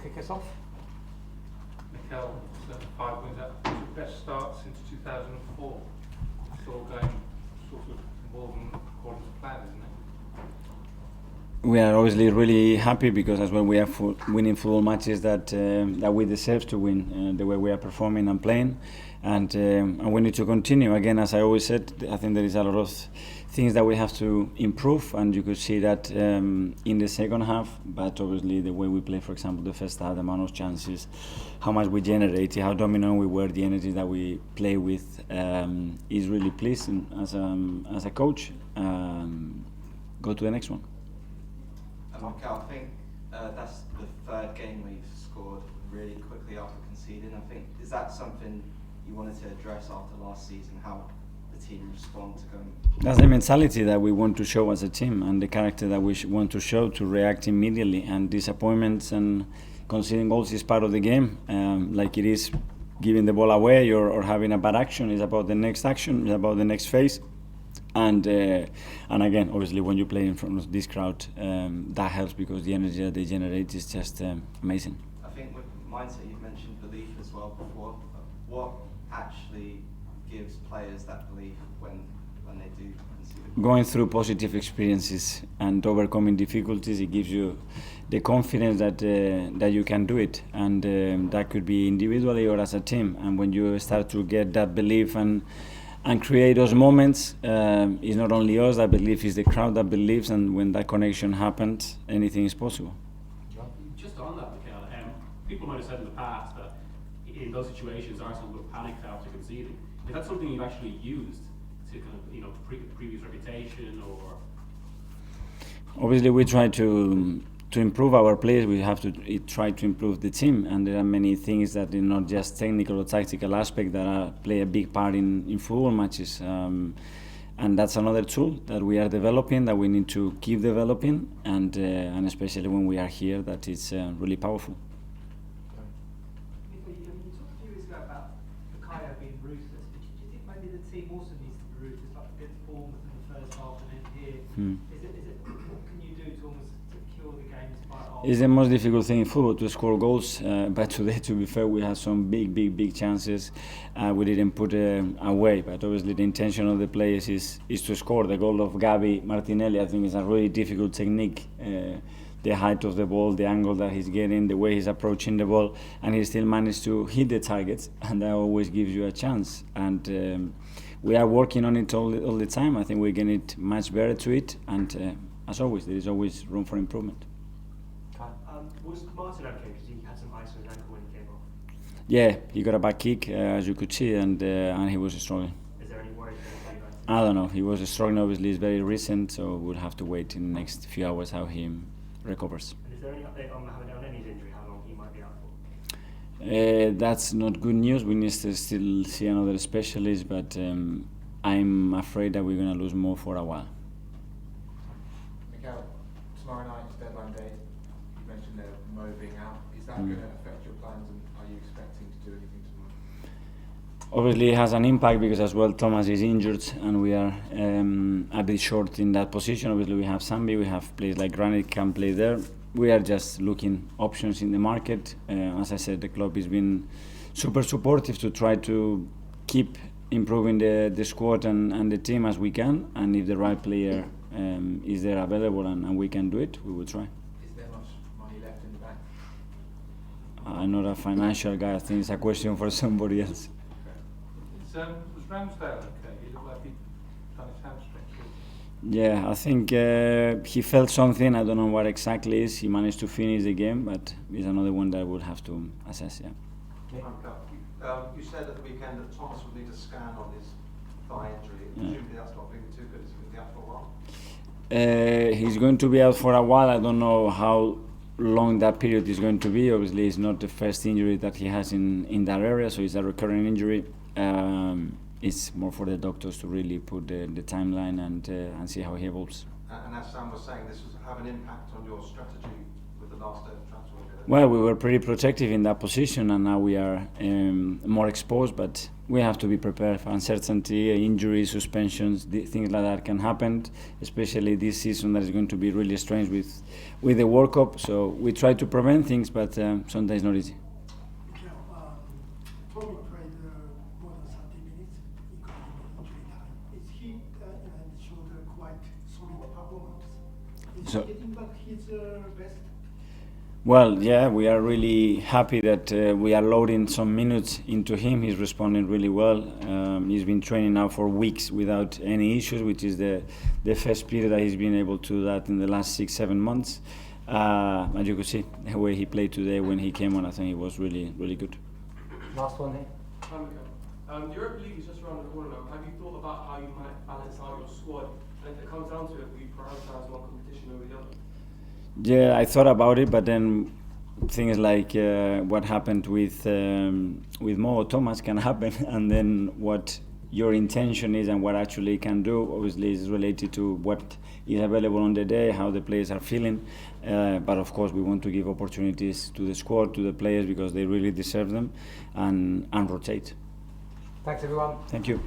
kick us off. Mikel, 5 wins out. It's the best start since 2004. It's all going sort of more than according to plan, isn't it? We are obviously really happy because as well we are winning football matches that we deserve to win the way we are performing and playing, and we need to continue. Again, as I always said, I think there is a lot of things that we have to improve, and you could see that in the second half. But obviously the way we play, for example, the first half, the amount of chances, how much we generated, how dominant we were, the energy that we play with is really pleasing as a coach. Go to the next one. Mikel, I think that's the third game we've scored really quickly after conceding. I think, is that something you wanted to address after last season, how the team respond to going? That's the mentality that we want to show as a team, and the character that we want to show, to react immediately. And disappointments and conceding goals is part of the game, like it is giving the ball away or having a bad action. It's about the next action, it's about the next phase. And again, obviously, when you play in front of this crowd, that helps because the energy that they generate is just amazing. I think with mindset, you've mentioned belief as well before. What actually gives players that belief when they do concede? Going through positive experiences and overcoming difficulties, it gives you the confidence that you can do it, and that could be individually or as a team. And when you start to get that belief and create those moments, it's not only us that believe, it's the crowd that believes, and when that connection happens, anything is possible. Just on that, Mikel, people might have said in the past that in those situations Arsenal would panic after conceding. Is that something you've actually used to kind of, previous reputation, or? Obviously, we try to improve our players. We have to try to improve the team, and there are many things that are not just technical or tactical aspect that play a big part in football matches, and that's another tool that we are developing, that we need to keep developing, and especially when we are here, that is really powerful. You talked a few weeks ago about Bukayo being ruthless, but do you think maybe the team also needs to be ruthless, like against Bournemouth in the first half and then here? Is it what can you do to almost secure the game despite all? It's the most difficult thing in football, to score goals, but today, to be fair, we had some big chances. We didn't put away, but obviously the intention of the players is to score. The goal of Gabi Martinelli, I think, is a really difficult technique. The height of the ball, the angle that he's getting, the way he's approaching the ball, and he still managed to hit the targets, and that always gives you a chance. And we are working on it all the time. I think we're getting much better to it, and as always, there is always room for improvement. Was Martin okay? Because he had some ice on his ankle when he came off. Yeah, he got a back kick, as you could see, and he was struggling. Is there any worries about you guys? I don't know. He was struggling. Obviously, it's very recent, so we'll have to wait in the next few hours how he recovers. And is there any update on Elneny's injury? How long he might be out for? That's not good news. We need to still see another specialist, but I'm afraid that we're going to lose more for a while. Mikel, tomorrow night is deadline day. You mentioned Mo being out. Is that going to affect your plans, and are you expecting to do anything tomorrow? Obviously, it has an impact because as well Thomas is injured, and we are a bit short in that position. Obviously, we have Sambi, we have players like Granit can play there. We are just looking options in the market. As I said, the club has been super supportive to try to keep improving the squad and the team as we can. And if the right player is there available and we can do it, we will try. Is there much money left in the bank? I'm not a financial guy. I think it's a question for somebody else. Was Ramsdale okay? He looked like he'd done his hamstring. Yeah, I think he felt something. I don't know what exactly is. He managed to finish the game, but it's another one that we'll have to assess. Yeah. You said at the weekend that Thomas would need a scan on his thigh injury. Presumably that's not being too good. He's going to be out for a while. He's going to be out for a while. I don't know how long that period is going to be. Obviously, it's not the first injury that he has in that area, so it's a recurring injury. It's more for the doctors to really put the timeline and see how he evolves. And as Sam was saying, this will have an impact on your strategy with the last day of the transfer window. Well, we were pretty protective in that position, and now we are more exposed, but we have to be prepared for uncertainty, injuries, suspensions, things like that can happen, especially this season that is going to be really strange with the World Cup. So we try to prevent things, but sometimes not easy. Mikel, Tommy played more than 30 minutes, including injury time. Is he and showed a quite solid performance? Is So- he getting back his best? Well, yeah, we are really happy that we are loading some minutes into him. He's responding really well. He's been training now for weeks without any issues, which is the first period that he's been able to do that in the last 6-7 months. And you could see the way he played today when he came on. I think he was really, really good. Last one here. Hi, Mikel. The Europa League is just around the corner now. Have you thought about how you might balance out your squad? And if it comes down to it, will you prioritise one competition over the other? Yeah, I thought about it, but then things like what happened with Mo or Thomas can happen, and then what your intention is and what actually can do obviously is related to what is available on the day, how the players are feeling. But of course, we want to give opportunities to the squad, to the players, because they really deserve them, and rotate. Thanks everyone. Thank you.